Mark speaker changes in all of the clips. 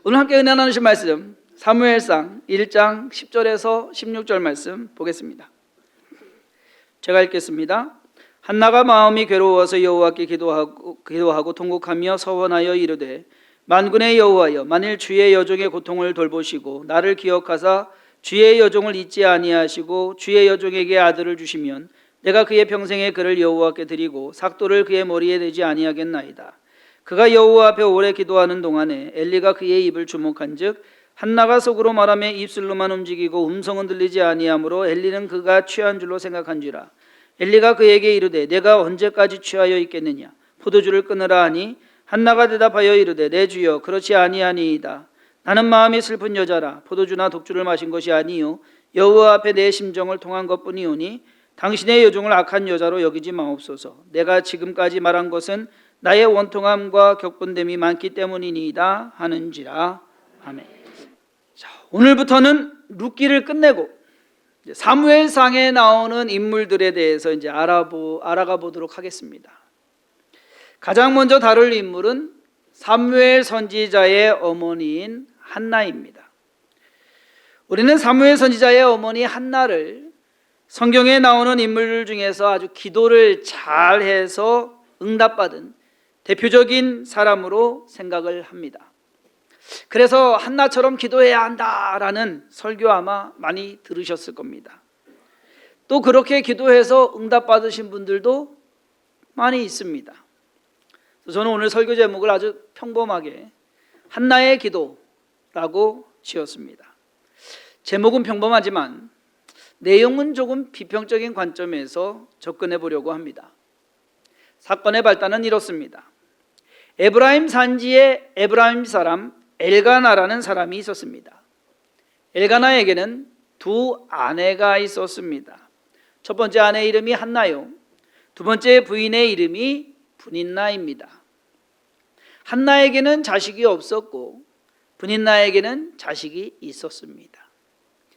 Speaker 1: 오늘 함께 은혜 나누실 말씀 사무엘상 1장 10절에서 16절 말씀 보겠습니다. 제가 읽겠습니다. 한나가 마음이 괴로워서 여호와께 기도하고 통곡하며 서원하여 이르되 만군의 여호와여, 만일 주의 여종의 고통을 돌보시고 나를 기억하사 주의 여종을 잊지 아니하시고 주의 여종에게 아들을 주시면 내가 그의 평생에 그를 여호와께 드리고 삭도를 그의 머리에 대지 아니하겠나이다. 그가 여호와 앞에 오래 기도하는 동안에 엘리가 그의 입을 주목한즉 한나가 속으로 말하며 입술로만 움직이고 음성은 들리지 아니하므로 엘리는 그가 취한 줄로 생각한지라. 엘리가 그에게 이르되 내가 언제까지 취하여 있겠느냐, 포도주를 끊으라 하니 한나가 대답하여 이르되 내 주여, 그렇지 아니하니이다. 나는 마음이 슬픈 여자라. 포도주나 독주를 마신 것이 아니요 여호와 앞에 내 심정을 통한 것뿐이오니 당신의 여종을 악한 여자로 여기지 마옵소서. 내가 지금까지 말한 것은 나의 원통함과 격분됨이 많기 때문이니이다 하는지라. 아멘. 자, 오늘부터는 룻기를 끝내고 사무엘상에 나오는 인물들에 대해서 이제 알아가 보도록 하겠습니다. 가장 먼저 다룰 인물은 사무엘 선지자의 어머니인 한나입니다. 우리는 사무엘 선지자의 어머니 한나를 성경에 나오는 인물 중에서 아주 기도를 잘해서 응답받은 대표적인 사람으로 생각을 합니다. 그래서 한나처럼 기도해야 한다라는 설교 아마 많이 들으셨을 겁니다. 또 그렇게 기도해서 응답받으신 분들도 많이 있습니다. 저는 오늘 설교 제목을 아주 평범하게 한나의 기도라고 지었습니다. 제목은 평범하지만 내용은 조금 비평적인 관점에서 접근해 보려고 합니다. 사건의 발단은 이렇습니다. 에브라임 산지에 에브라임 사람 엘가나라는 사람이 있었습니다. 엘가나에게는 두 아내가 있었습니다. 첫 번째 아내 이름이 한나요. 두 번째 부인의 이름이 브닌나입니다. 한나에게는 자식이 없었고 브닌나에게는 자식이 있었습니다.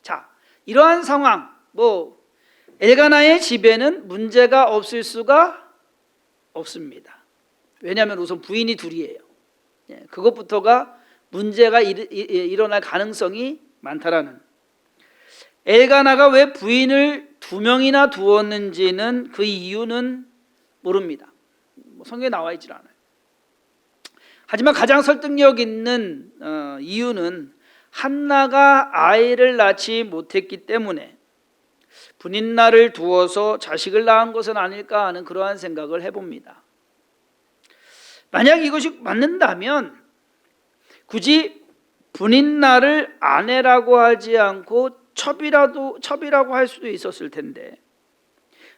Speaker 1: 자, 이러한 상황, 엘가나의 집에는 문제가 없을 수가 없습니다. 왜냐하면 우선 부인이 둘이에요. 그것부터가 문제가 일어날 가능성이 많다라는. 엘가나가 왜 부인을 두 명이나 두었는지는 그 이유는 모릅니다. 성경에 나와 있질 않아요. 하지만 가장 설득력 있는 이유는 한나가 아이를 낳지 못했기 때문에 브닌나를 두어서 자식을 낳은 것은 아닐까 하는 그러한 생각을 해봅니다. 만약 이것이 맞는다면 굳이 브닌나를 아내라고 하지 않고 첩이라고 할 수도 있었을 텐데,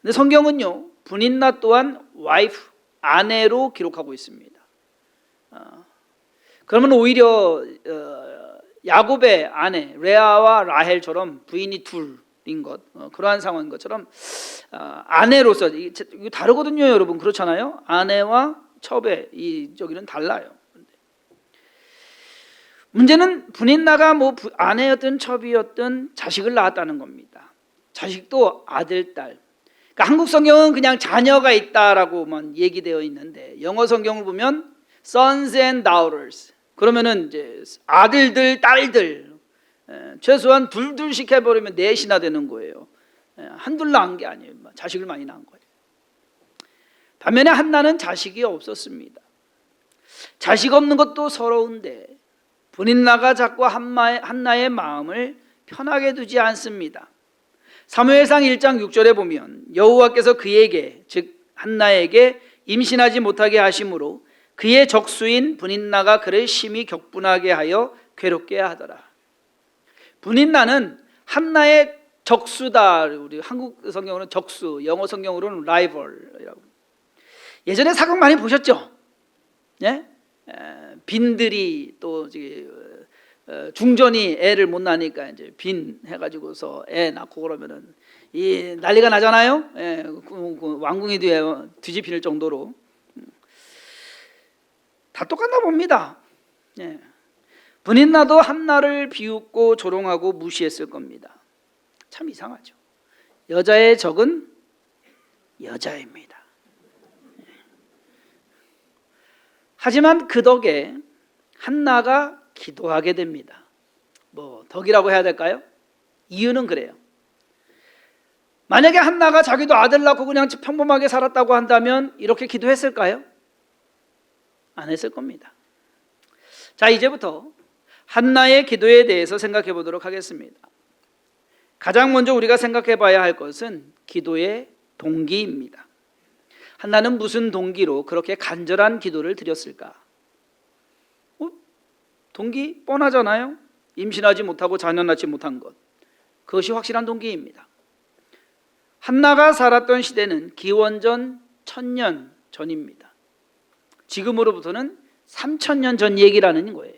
Speaker 1: 근데 성경은요 브닌나 또한 와이프, 아내로 기록하고 있습니다. 그러면 오히려 야곱의 아내 레아와 라헬처럼 부인이 둘인 것, 그러한 상황인 것처럼 아내로서 이거 다르거든요, 여러분. 그렇잖아요. 아내와 첩의 저기는 달라요. 문제는 브닌나가 아내였든 첩이었든 자식을 낳았다는 겁니다. 자식도 아들, 딸. 그러니까 한국 성경은 그냥 자녀가 있다라고만 얘기되어 있는데 영어 성경을 보면 sons and daughters. 그러면은 이제 아들들, 딸들, 최소한 둘씩 해버리면 넷이나 되는 거예요. 한둘 낳은 게 아니에요. 자식을 많이 낳은 거예요. 반면에 한나는 자식이 없었습니다. 자식 없는 것도 서러운데 브닌나가 자꾸 한나의 마음을 편하게 두지 않습니다. 사무엘상 1장 6절에 보면 여호와께서 그에게, 즉 한나에게 임신하지 못하게 하심으로 그의 적수인 브닌나가 그를 심히 격분하게 하여 괴롭게 하더라. 브닌나는 한나의 적수다. 우리 한국 성경으로는 적수, 영어 성경으로는 라이벌이라고. 예전에 사극 많이 보셨죠? 예? 빈들이 또 중전이 애를 못 낳으니까 이제 빈 해가지고서 애 낳고 그러면은 이 난리가 나잖아요. 예, 왕궁이 뒤집힐 정도로. 다 똑같나 봅니다. 예. 브닌나도 한나를 비웃고 조롱하고 무시했을 겁니다. 참 이상하죠. 여자의 적은 여자입니다. 하지만 그 덕에 한나가 기도하게 됩니다. 뭐 덕이라고 해야 될까요? 이유는 그래요. 만약에 한나가 자기도 아들 낳고 그냥 평범하게 살았다고 한다면 이렇게 기도했을까요? 안 했을 겁니다. 자, 이제부터 한나의 기도에 대해서 생각해 보도록 하겠습니다. 가장 먼저 우리가 생각해 봐야 할 것은 기도의 동기입니다. 한나는 무슨 동기로 그렇게 간절한 기도를 드렸을까? 동기 뻔하잖아요. 임신하지 못하고 자녀 낳지 못한 것. 그것이 확실한 동기입니다. 한나가 살았던 시대는 기원전 1000년 전입니다. 지금으로부터는 3000년 전 얘기라는 거예요.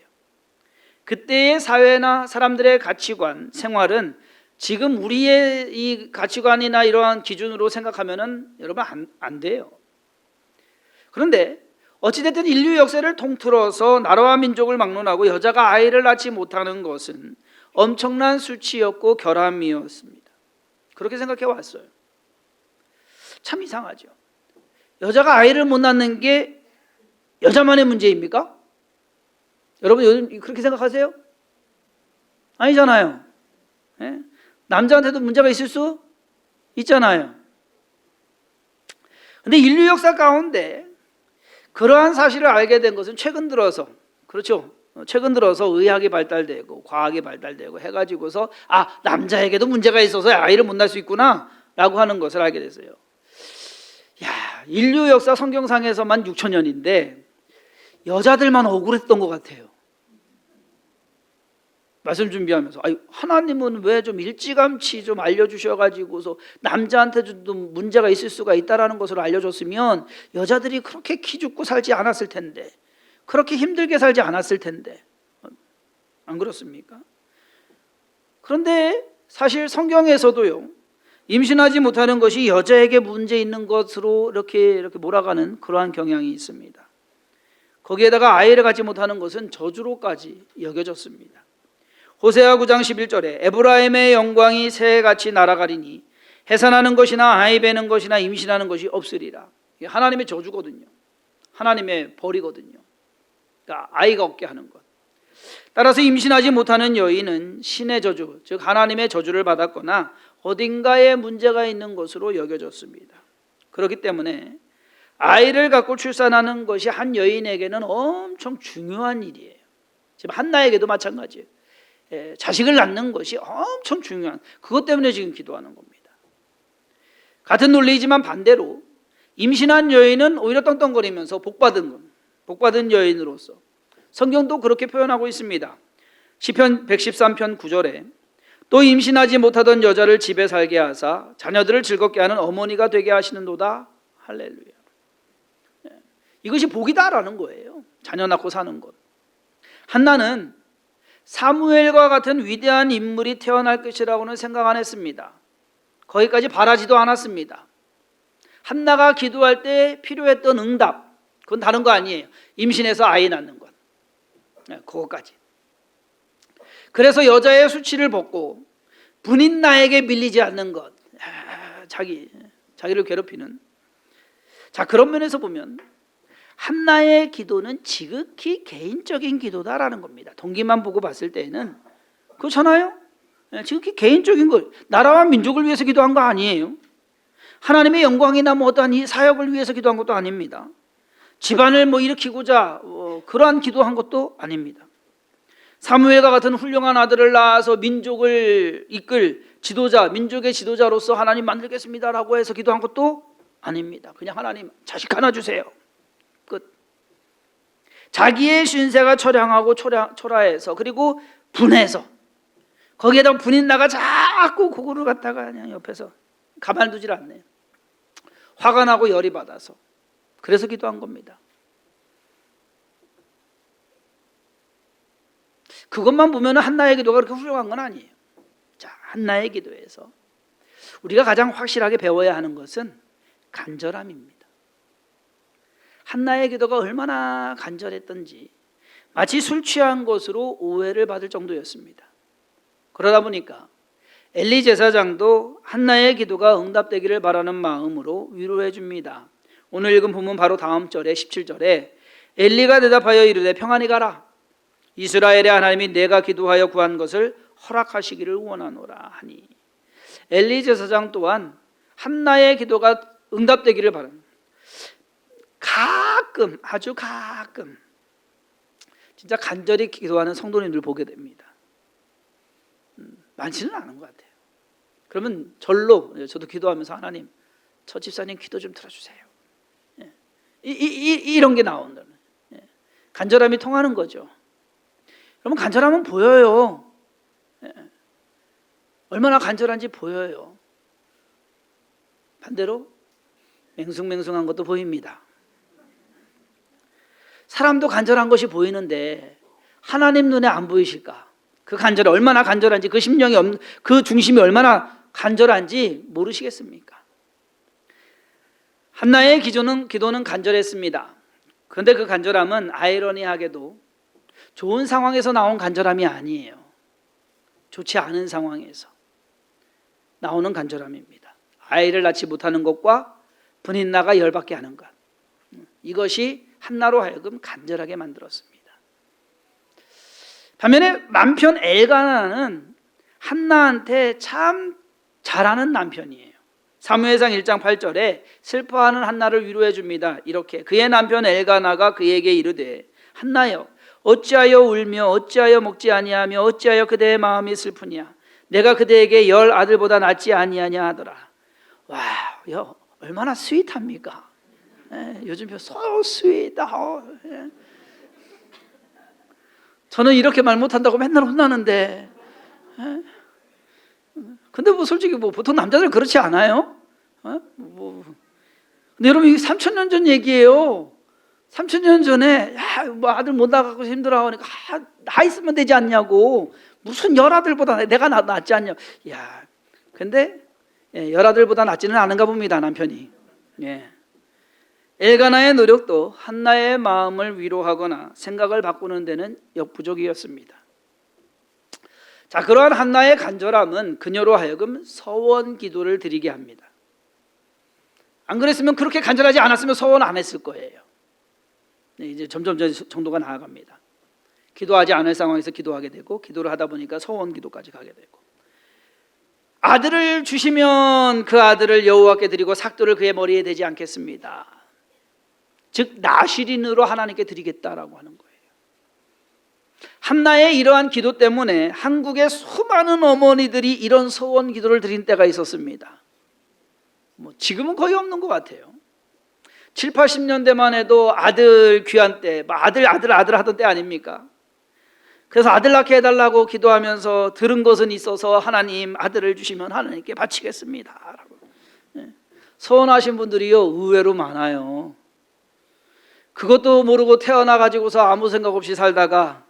Speaker 1: 그때의 사회나 사람들의 가치관, 생활은 지금 우리의 이 가치관이나 이러한 기준으로 생각하면은 여러분 안 돼요. 그런데 어찌됐든 인류 역사를 통틀어서 나라와 민족을 막론하고 여자가 아이를 낳지 못하는 것은 엄청난 수치였고 결함이었습니다. 그렇게 생각해 왔어요. 참 이상하죠. 여자가 아이를 못 낳는 게 여자만의 문제입니까? 여러분 요즘 그렇게 생각하세요? 아니잖아요. 예? 남자한테도 문제가 있을 수 있잖아요. 근데 인류 역사 가운데 그러한 사실을 알게 된 것은 최근 들어서, 그렇죠? 최근 들어서 의학이 발달되고 과학이 발달되고 해가지고서 남자에게도 문제가 있어서 아이를 못 낳을 수 있구나 라고 하는 것을 알게 됐어요. 인류 역사 성경상에서만 6000년인데 여자들만 억울했던 것 같아요. 말씀 준비하면서 하나님은 왜 좀 일찌감치 좀 알려주셔가지고서 남자한테도 문제가 있을 수가 있다라는 것을 알려줬으면 여자들이 그렇게 기죽고 살지 않았을 텐데, 그렇게 힘들게 살지 않았을 텐데, 안 그렇습니까? 그런데 사실 성경에서도요, 임신하지 못하는 것이 여자에게 문제 있는 것으로 이렇게 몰아가는 그러한 경향이 있습니다. 거기에다가 아이를 갖지 못하는 것은 저주로까지 여겨졌습니다. 호세아 9장 11절에 에브라임의 영광이 새같이 날아가리니 해산하는 것이나 아이 베는 것이나 임신하는 것이 없으리라. 이게 하나님의 저주거든요. 하나님의 벌이거든요. 그러니까 아이가 없게 하는 것. 따라서 임신하지 못하는 여인은 신의 저주, 즉 하나님의 저주를 받았거나 어딘가에 문제가 있는 것으로 여겨졌습니다. 그렇기 때문에 아이를 갖고 출산하는 것이 한 여인에게는 엄청 중요한 일이에요. 지금 한나에게도 마찬가지예요. 자식을 낳는 것이 엄청 중요한, 그것 때문에 지금 기도하는 겁니다. 같은 논리이지만 반대로 임신한 여인은 오히려 떵떵거리면서 복받은 여인으로서 성경도 그렇게 표현하고 있습니다. 시편 113편 9절에 또 임신하지 못하던 여자를 집에 살게 하사 자녀들을 즐겁게 하는 어머니가 되게 하시는도다. 할렐루야. 이것이 복이다라는 거예요. 자녀 낳고 사는 것. 한나는 사무엘과 같은 위대한 인물이 태어날 것이라고는 생각 안 했습니다. 거기까지 바라지도 않았습니다. 한나가 기도할 때 필요했던 응답, 그건 다른 거 아니에요. 임신해서 아이 낳는 것. 그것까지. 그래서 여자의 수치를 벗고 분인 나에게 밀리지 않는 것, 자기를 괴롭히는. 자, 그런 면에서 보면 한나의 기도는 지극히 개인적인 기도다라는 겁니다. 동기만 보고 봤을 때는 그렇잖아요. 지극히 개인적인 거, 나라와 민족을 위해서 기도한 거 아니에요. 하나님의 영광이나 어떠한 이 사역을 위해서 기도한 것도 아닙니다. 집안을 일으키고자 그러한 기도한 것도 아닙니다. 사무엘과 같은 훌륭한 아들을 낳아서 민족을 이끌 지도자, 민족의 지도자로서 하나님 만들겠습니다라고 해서 기도한 것도 아닙니다. 그냥 하나님 자식 하나 주세요. 끝. 자기의 신세가 초라해서 그리고 분해서 거기에다 분인 나가 자꾸 그거를 갖다가 그냥 옆에서 가만두질 않네요. 화가 나고 열이 받아서 그래서 기도한 겁니다. 그것만 보면 한나의 기도가 그렇게 훌륭한 건 아니에요. 자, 한나의 기도에서 우리가 가장 확실하게 배워야 하는 것은 간절함입니다. 한나의 기도가 얼마나 간절했던지 마치 술 취한 것으로 오해를 받을 정도였습니다. 그러다 보니까 엘리 제사장도 한나의 기도가 응답되기를 바라는 마음으로 위로해 줍니다. 오늘 읽은 본문 바로 다음 절에 17절에 엘리가 대답하여 이르되 평안히 가라. 이스라엘의 하나님이 내가 기도하여 구한 것을 허락하시기를 원하노라 하니. 엘리 제사장 또한 한나의 기도가 응답되기를 바랍니다. 가끔, 아주 가끔 진짜 간절히 기도하는 성도님들 보게 됩니다. 많지는 않은 것 같아요. 그러면 저도 기도하면서 하나님, 저 집사님 기도 좀 들어주세요. 이런 게 나온다. 간절함이 통하는 거죠. 그러면 간절함은 보여요. 얼마나 간절한지 보여요. 반대로 맹숭맹숭한 것도 보입니다. 사람도 간절한 것이 보이는데 하나님 눈에 안 보이실까? 그 간절이 얼마나 간절한지, 그 심령이 그 중심이 얼마나 간절한지 모르시겠습니까? 한나의 기도는 간절했습니다. 그런데 그 간절함은 아이러니하게도 좋은 상황에서 나온 간절함이 아니에요. 좋지 않은 상황에서 나오는 간절함입니다. 아이를 낳지 못하는 것과 분인 나가 열받게 하는 것, 이것이 한나로 하여금 간절하게 만들었습니다. 반면에 남편 엘가나는 한나한테 참 잘하는 남편이에요. 사무엘상 1장 8절에 슬퍼하는 한나를 위로해 줍니다. 이렇게 그의 남편 엘가나가 그에게 이르되 한나여 어찌하여 울며 어찌하여 먹지 아니하며 어찌하여 그대의 마음이 슬프냐. 내가 그대에게 10 아들보다 낫지 아니하냐 하더라. 와, 얼마나 스윗합니까? 요즘 so sweet. 저는 이렇게 말 못한다고 맨날 혼나는데, 근데 솔직히 보통 남자들 그렇지 않아요? 근데 여러분, 이게 3,000년 전 얘기예요. 3,000년 전에 아들 못 낳아서 힘들어하니까 나 있으면 되지 않냐고. 무슨 10 아들보다 내가 낫지 않냐. 근데 10 아들보다 낫지는 않은가 봅니다, 남편이. 엘가나의 노력도 한나의 마음을 위로하거나 생각을 바꾸는 데는 역부족이었습니다. 자, 그러한 한나의 간절함은 그녀로 하여금 서원 기도를 드리게 합니다. 안 그랬으면, 그렇게 간절하지 않았으면 서원 안 했을 거예요. 이제 점점 정도가 나아갑니다. 기도하지 않을 상황에서 기도하게 되고, 기도를 하다 보니까 서원 기도까지 가게 되고, 아들을 주시면 그 아들을 여호와께 드리고 삭도를 그의 머리에 대지 않겠습니다. 즉 나실인으로 하나님께 드리겠다라고 하는 거예요. 한나의 이러한 기도 때문에 한국의 수많은 어머니들이 이런 서원 기도를 드린 때가 있었습니다. 지금은 거의 없는 것 같아요. 7, 80년대만 해도 아들 귀한 때, 아들 하던 때 아닙니까? 그래서 아들 낳게 해달라고 기도하면서 들은 것은 있어서 하나님 아들을 주시면 하나님께 바치겠습니다 라고. 서원하신 분들이요 의외로 많아요. 그것도 모르고 태어나가지고서 아무 생각 없이 살다가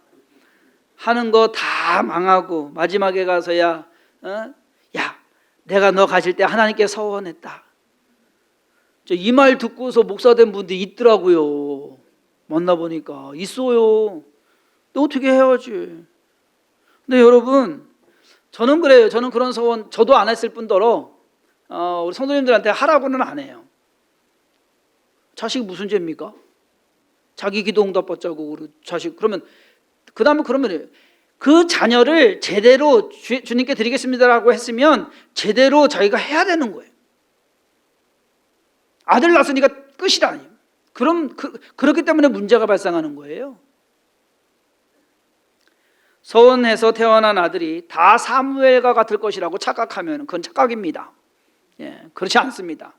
Speaker 1: 하는 거 다 망하고 마지막에 가서야 내가 너 가질 때 하나님께 서원했다. 이 말 듣고서 목사 된 분들이 있더라고요. 만나보니까 있어요. 또 어떻게 해야지. 근데 여러분, 저는 그래요. 저는 그런 서원 저도 안 했을 뿐더러 우리 성도님들한테 하라고는 안 해요. 자식이 무슨 죄입니까? 자기 기도 응답 받자고 우리 자식. 그러면 그 다음에 그 자녀를 제대로 주님께 드리겠습니다라고 했으면 제대로 자기가 해야 되는 거예요. 아들 낳았으니까 끝이라니. 그럼 그렇기 때문에 문제가 발생하는 거예요. 서원해서 태어난 아들이 다 사무엘과 같을 것이라고 착각하면 그건 착각입니다. 그렇지 않습니다.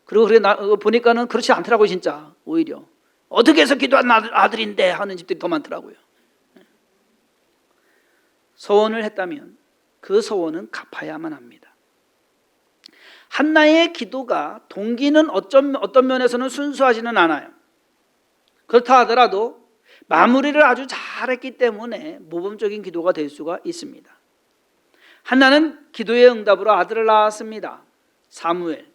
Speaker 1: 그리고 보니까는 그렇지 않더라고요. 진짜 오히려 어떻게 해서 기도한 아들인데 하는 집들이 더 많더라고요. 서원을 했다면 그 서원은 갚아야만 합니다. 한나의 기도가 동기는 어떤 면에서는 순수하지는 않아요. 그렇다 하더라도 마무리를 아주 잘했기 때문에 모범적인 기도가 될 수가 있습니다. 한나는 기도의 응답으로 아들을 낳았습니다. 사무엘.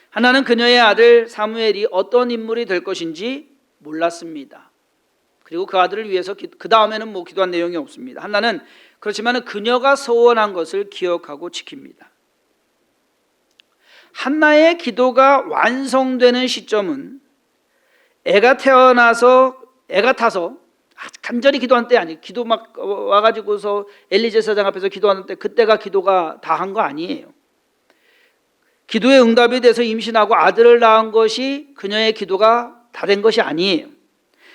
Speaker 1: 한나는 그녀의 아들 사무엘이 어떤 인물이 될 것인지 몰랐습니다. 그리고 그 아들을 위해서 그 다음에는 기도한 내용이 없습니다. 한나는 그렇지만 그녀가 서원한 것을 기억하고 지킵니다. 한나의 기도가 완성되는 시점은 애가 타서 간절히 기도한 때 아니에요. 기도 막 와가지고서 엘리 제사장 앞에서 기도하는 때 그때가 기도가 다 한 거 아니에요. 기도의 응답이 돼서 임신하고 아들을 낳은 것이 그녀의 기도가 다 된 것이 아니에요.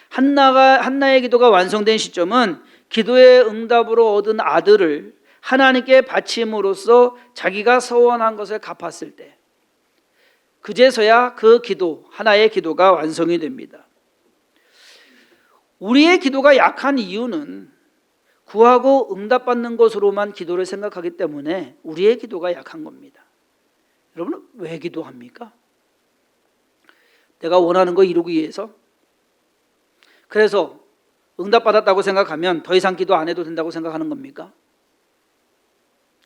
Speaker 1: 한나의 기도가 완성된 시점은 기도의 응답으로 얻은 아들을 하나님께 바침으로써 자기가 서원한 것을 갚았을 때, 그제서야 그 기도, 하나의 기도가 완성이 됩니다. 우리의 기도가 약한 이유는 구하고 응답받는 것으로만 기도를 생각하기 때문에 우리의 기도가 약한 겁니다. 여러분은 왜 기도합니까? 내가 원하는 거 이루기 위해서? 그래서 응답받았다고 생각하면 더 이상 기도 안 해도 된다고 생각하는 겁니까?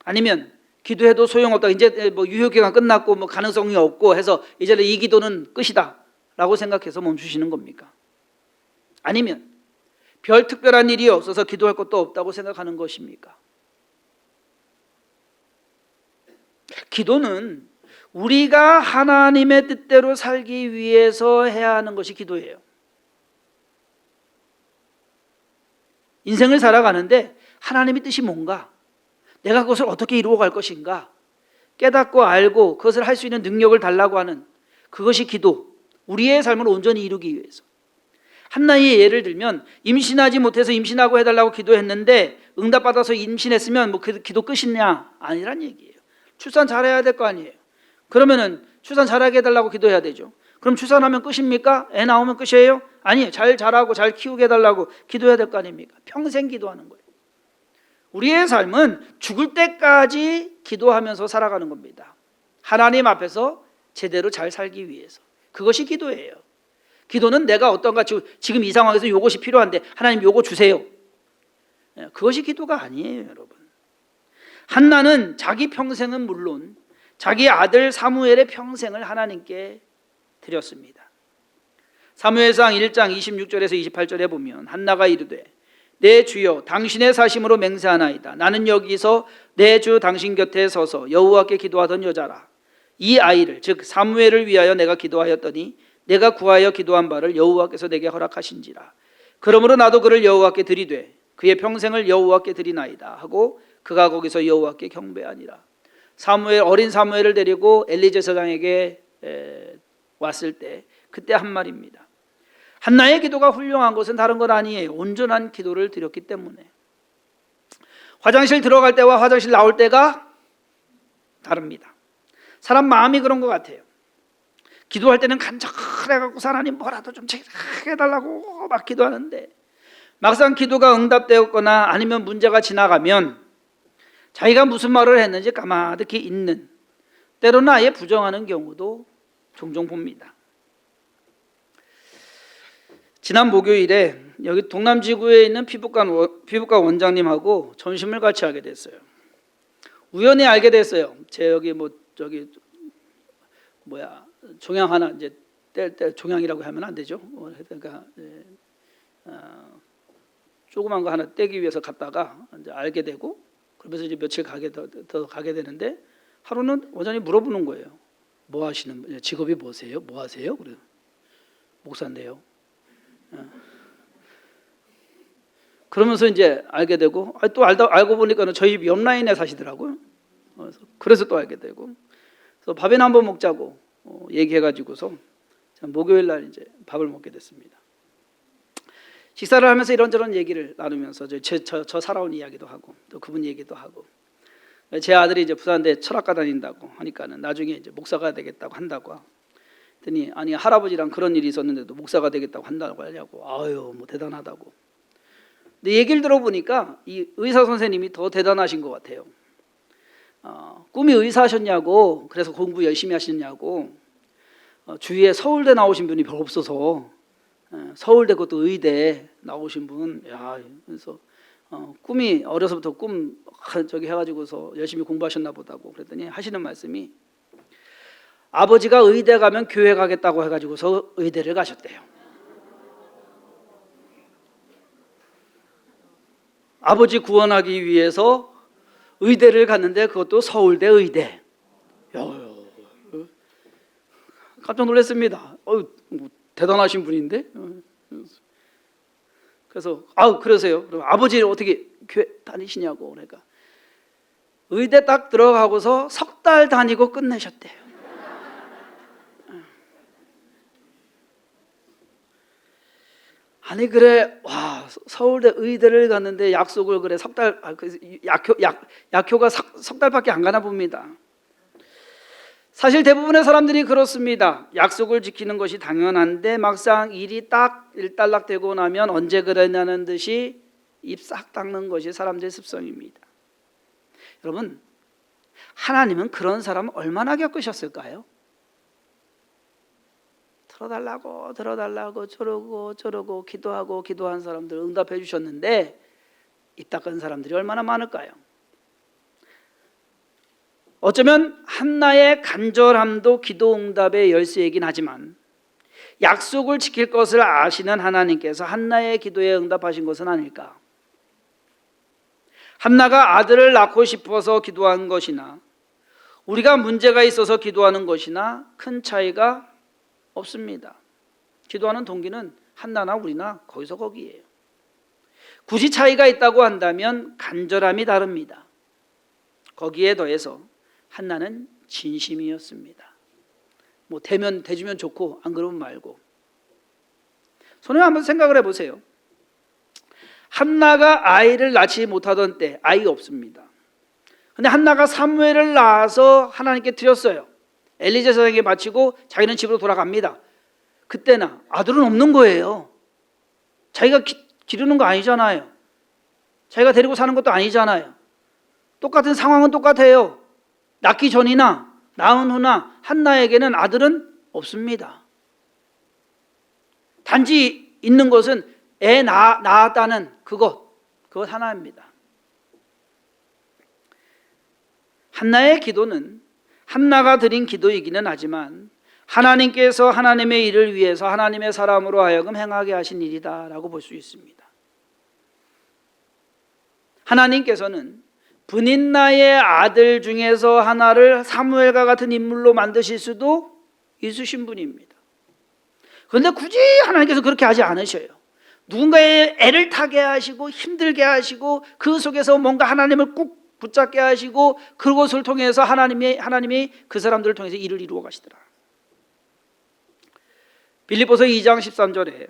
Speaker 1: 아니면 기도해도 소용없다, 이제 뭐 유효기간 끝났고 뭐 가능성이 없고 해서 이제는 이 기도는 끝이다 라고 생각해서 멈추시는 겁니까? 아니면 별 특별한 일이 없어서 기도할 것도 없다고 생각하는 것입니까? 기도는 우리가 하나님의 뜻대로 살기 위해서 해야 하는 것이 기도예요. 인생을 살아가는데 하나님의 뜻이 뭔가, 내가 그것을 어떻게 이루어갈 것인가 깨닫고 알고 그것을 할 수 있는 능력을 달라고 하는 그것이 기도, 우리의 삶을 온전히 이루기 위해서. 한나의 예를 들면 임신하지 못해서 임신하고 해달라고 기도했는데 응답받아서 임신했으면 뭐 그 기도 끝이냐? 아니란 얘기예요. 출산 잘해야 될 거 아니에요. 그러면은 출산 잘하게 해달라고 기도해야 되죠. 그럼 출산하면 끝입니까? 애 나오면 끝이에요? 아니에요. 잘 자라고 잘 키우게 해달라고 기도해야 될 거 아닙니까? 평생 기도하는 거예요. 우리의 삶은 죽을 때까지 기도하면서 살아가는 겁니다. 하나님 앞에서 제대로 잘 살기 위해서. 그것이 기도예요. 기도는 내가 어떤가, 지금 이 상황에서 이것이 필요한데 하나님 요거 주세요. 그것이 기도가 아니에요, 여러분. 한나는 자기 평생은 물론 자기 아들 사무엘의 평생을 하나님께 드렸습니다. 사무엘상 1장 26절에서 28절에 보면 한나가 이르되 내 주여 당신의 사심으로 맹세하나이다. 나는 여기서 내 주 당신 곁에 서서 여호와께 기도하던 여자라. 이 아이를 즉 사무엘을 위하여 내가 기도하였더니 내가 구하여 기도한 바를 여호와께서 내게 허락하신지라. 그러므로 나도 그를 여호와께 드리되 그의 평생을 여호와께 드리나이다 하고 그가 거기서 여호와께 경배하니라. 어린 사무엘을 데리고 엘리 제사장에게 왔을 때 그때 한 말입니다. 한나의 기도가 훌륭한 것은 다른 건 아니에요. 온전한 기도를 드렸기 때문에. 화장실 들어갈 때와 화장실 나올 때가 다릅니다. 사람 마음이 그런 것 같아요. 기도할 때는 간절해갖고 하나님 뭐라도 좀 해달라고 막 기도하는데 막상 기도가 응답되었거나 아니면 문제가 지나가면 자기가 무슨 말을 했는지 까마득히 잊는, 때로는 아예 부정하는 경우도 종종 봅니다. 지난 목요일에 여기 동남지구에 있는 피부과 원장님하고 점심을 같이 하게 됐어요. 우연히 알게 됐어요. 제 여기 종양 하나 이제 뗄 종양이라고 하면 안 되죠. 그러니까 조그만 거 하나 떼기 위해서 갔다가 이제 알게 되고, 그러면서 이제 며칠 더 가게 되는데 하루는 원장님 물어보는 거예요. 뭐 하시는 직업이 뭐세요? 뭐 하세요? 그래 목사인데요. 그러면서 이제 알게 되고 또 알고 보니까는 저희 집 옆 라인에 사시더라고요. 그래서 또 알게 되고, 그래서 밥이나 한번 먹자고 얘기해가지고서 목요일 날 이제 밥을 먹게 됐습니다. 식사를 하면서 이런저런 얘기를 나누면서 저 살아온 이야기도 하고 또 그분 얘기도 하고, 제 아들이 이제 부산대 철학과 다닌다고 하니까는 나중에 이제 목사가 되겠다고 한다고 했더니, 아니 할아버지랑 그런 일이 있었는데도 목사가 되겠다고 한다고 하냐고. 아유 뭐 대단하다고. 근데 얘기를 들어보니까 이 의사 선생님이 더 대단하신 것 같아요. 꿈이 의사셨냐고, 그래서 공부 열심히 하시냐고. 주위에 서울대 나오신 분이 별로 없어서 서울대 그것도 의대 나오신 분, 야, 그래서 꿈이 어려서부터 꿈 저기 해가지고서 열심히 공부하셨나 보다고 그랬더니 하시는 말씀이, 아버지가 의대 가면 교회 가겠다고 해가지고서 의대를 가셨대요. 아버지 구원하기 위해서 의대를 갔는데 그것도 서울대 의대. 깜짝 놀랐습니다. 대단하신 분인데. 그래서 그러세요? 그럼 아버지는 어떻게 교회 다니시냐고. 그러니까 의대 딱 들어가고서 석 달 다니고 끝내셨대요. 아니 그래, 와, 서울대 의대를 갔는데 약속을 그래 석 달, 약효가 석 달밖에 안 가나 봅니다. 사실 대부분의 사람들이 그렇습니다. 약속을 지키는 것이 당연한데 막상 일이 딱 일단락되고 나면 언제 그랬냐는 듯이 입 싹 닦는 것이 사람들의 습성입니다. 여러분, 하나님은 그런 사람 얼마나 겪으셨을까요? 들어달라고 저러고 기도한 사람들 응답해 주셨는데 입 닦은 사람들이 얼마나 많을까요? 어쩌면 한나의 간절함도 기도 응답의 열쇠이긴 하지만 약속을 지킬 것을 아시는 하나님께서 한나의 기도에 응답하신 것은 아닐까? 한나가 아들을 낳고 싶어서 기도한 것이나 우리가 문제가 있어서 기도하는 것이나 큰 차이가 없습니다. 기도하는 동기는 한나나 우리나 거기서 거기예요. 굳이 차이가 있다고 한다면 간절함이 다릅니다. 거기에 더해서 한나는 진심이었습니다. 뭐 대주면 좋고 안 그러면 말고. 손님 한번 생각을 해보세요. 한나가 아이를 낳지 못하던 때 아이가 없습니다. 근데 한나가 사무엘을 낳아서 하나님께 드렸어요. 엘리 제사장에게 바치고 자기는 집으로 돌아갑니다. 그때나 아들은 없는 거예요. 자기가 기르는 거 아니잖아요. 자기가 데리고 사는 것도 아니잖아요. 똑같은 상황은 똑같아요. 낳기 전이나 낳은 후나 한나에게는 아들은 없습니다. 단지 있는 것은 애 낳았다는 그것 하나입니다. 한나의 기도는 한나가 드린 기도이기는 하지만 하나님께서 하나님의 일을 위해서 하나님의 사람으로 하여금 행하게 하신 일이다라고 볼 수 있습니다. 하나님께서는 브닛나의 아들 중에서 하나를 사무엘과 같은 인물로 만드실 수도 있으신 분입니다. 그런데 굳이 하나님께서 그렇게 하지 않으셔요. 누군가의 애를 타게 하시고 힘들게 하시고 그 속에서 뭔가 하나님을 꾹 붙잡게 하시고 그것을 통해서 하나님이 그 사람들을 통해서 일을 이루어 가시더라. 빌립보서 2장 13절에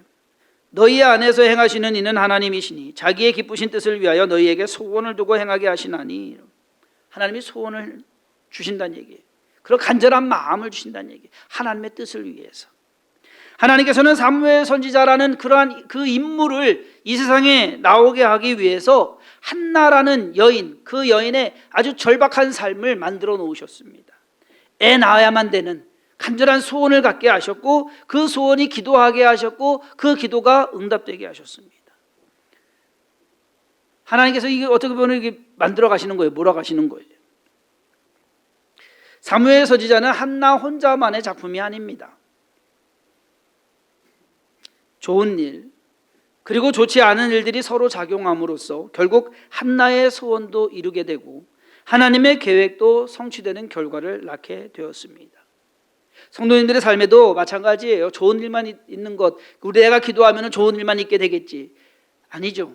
Speaker 1: 너희 안에서 행하시는 이는 하나님이시니 자기의 기쁘신 뜻을 위하여 너희에게 소원을 두고 행하게 하시나니. 하나님이 소원을 주신다는 얘기예요. 그런 간절한 마음을 주신다는 얘기예요. 하나님의 뜻을 위해서. 하나님께서는 사무엘 선지자라는 그러한 그 인물을 이 세상에 나오게 하기 위해서 한나라는 여인, 그 여인의 아주 절박한 삶을 만들어 놓으셨습니다. 애 낳아야만 되는 간절한 소원을 갖게 하셨고 그 소원이 기도하게 하셨고 그 기도가 응답되게 하셨습니다. 하나님께서 이게 어떻게 보면 이게 만들어 가시는 거예요. 몰아 가시는 거예요. 사무엘 선지자는 한나 혼자만의 작품이 아닙니다. 좋은 일 그리고 좋지 않은 일들이 서로 작용함으로써 결국 한나의 소원도 이루게 되고 하나님의 계획도 성취되는 결과를 낳게 되었습니다. 성도님들의 삶에도 마찬가지예요. 좋은 일만 있는 것, 우리 애가 기도하면 좋은 일만 있게 되겠지. 아니죠.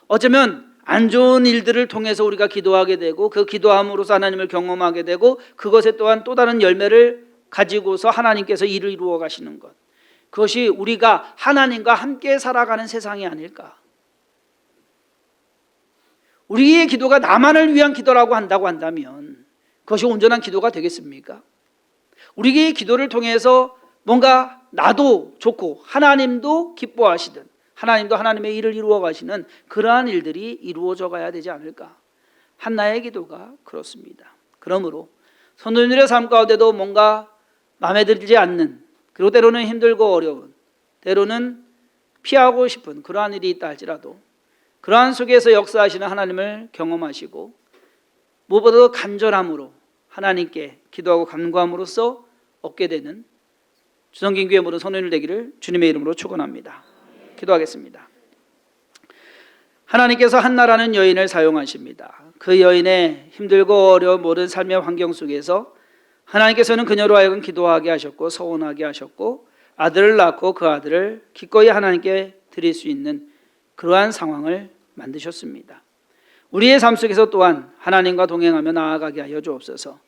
Speaker 1: 어쩌면 안 좋은 일들을 통해서 우리가 기도하게 되고 그 기도함으로써 하나님을 경험하게 되고 그것에 또한 또 다른 열매를 가지고서 하나님께서 일을 이루어 가시는 것, 그것이 우리가 하나님과 함께 살아가는 세상이 아닐까. 우리의 기도가 나만을 위한 기도라고 한다고 한다면 그것이 온전한 기도가 되겠습니까? 우리의 기도를 통해서 뭔가 나도 좋고 하나님도 기뻐하시든 하나님도 하나님의 일을 이루어 가시는 그러한 일들이 이루어져 가야 되지 않을까. 한나의 기도가 그렇습니다. 그러므로 성도님들의 삶 가운데도 뭔가 마음에 들지 않는, 그리고 때로는 힘들고 어려운, 때로는 피하고 싶은 그러한 일이 있다 할지라도 그러한 속에서 역사하시는 하나님을 경험하시고 무엇보다도 간절함으로 하나님께 기도하고 간구함으로써 얻게 되는 주성긴 모든 성도님들 되기를 주님의 이름으로 축원합니다. 기도하겠습니다. 하나님께서 한나라는 여인을 사용하십니다. 그 여인의 힘들고 어려운 모든 삶의 환경 속에서 하나님께서는 그녀로 하여금 기도하게 하셨고 소원하게 하셨고 아들을 낳고 그 아들을 기꺼이 하나님께 드릴 수 있는 그러한 상황을 만드셨습니다. 우리의 삶 속에서 또한 하나님과 동행하며 나아가게 하여 주옵소서.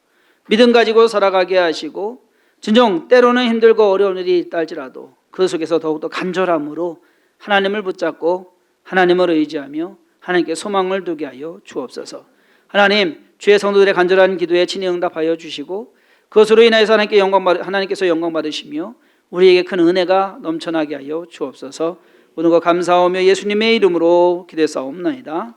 Speaker 1: 믿음 가지고 살아가게 하시고 진정 때로는 힘들고 어려운 일이 있다 할지라도 그 속에서 더욱더 간절함으로 하나님을 붙잡고 하나님을 의지하며 하나님께 소망을 두게 하여 주옵소서. 하나님, 주의 성도들의 간절한 기도에 친히 응답하여 주시고 그것으로 인하여서 하나님께서 영광 받으시며 우리에게 큰 은혜가 넘쳐나게 하여 주옵소서. 모든 것 감사하며 예수님의 이름으로 기도했사옵나이다.